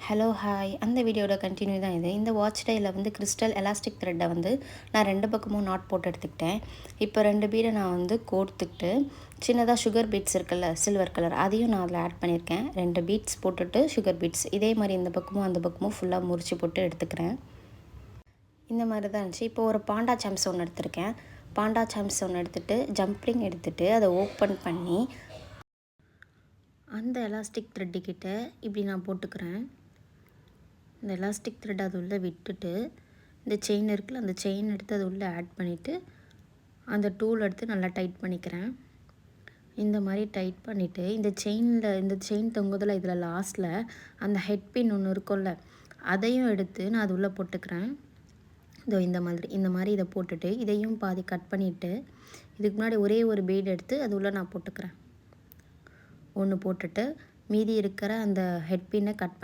Hello hi அந்த வீடியோட continue தான் இது. இந்த வாட்ச் டையில் வந்து கிறிஸ்டல் எலாஸ்டிக் த்ரெட்டை வந்து நான் 2 பக்கமும் நாட் போட்டு எடுத்துக்கிட்டேன். இப்போ 2 பீடை நான் வந்து கோர்த்துக்கிட்டு சின்னதாக சுகர் பீட்ஸ் இருக்குல்ல சில்வர் கலர், அதையும் நான் அதில் ஆட் பண்ணியிருக்கேன். 2 பீட்ஸ் போட்டுட்டு சுகர் பீட்ஸ் இதே மாதிரி இந்த பக்கமும் அந்த பக்கமும் ஃபுல்லாக முறிச்சு போட்டு எடுத்துக்கிறேன். இந்த மாதிரி தான் இருந்துச்சு. இப்போ ஒரு பாண்டா சாம்ஸ் ஒன்று எடுத்திருக்கேன். பாண்டா சாம்ஸ் ஒன்று எடுத்துகிட்டு ஜம்ப்ரிங் எடுத்துகிட்டு அதை ஓப்பன் பண்ணி அந்த எலாஸ்டிக் த்ரெட்டுக்கிட்ட இப்படி நான் போட்டுக்கிறேன். இந்த எலாஸ்டிக் த்ரெட் அது உள்ளே விட்டுட்டு இந்த செயின் இருக்குல்ல அந்த செயின் எடுத்து அது உள்ளே ஆட் பண்ணிவிட்டு அந்த டூல் எடுத்து நல்லா டைட் பண்ணிக்கிறேன். இந்த மாதிரி டைட் பண்ணிவிட்டு இந்த செயின் தொங்குதில் இதில் லாஸ்ட்டில் அந்த ஹெட் பின் ஒன்று இருக்கும்ல அதையும் எடுத்து நான் அது உள்ளே போட்டுக்கிறேன். இதோ இந்த மாதிரி இதை போட்டுட்டு இதையும் பாதி கட் பண்ணிவிட்டு இதுக்கு முன்னாடி ஒரே ஒரு பீட் எடுத்து அது உள்ளே நான் போட்டுக்கிறேன். ஒன்று போட்டுட்டு மீதி இருக்கிற அந்த ஹெட் பின்னை கட்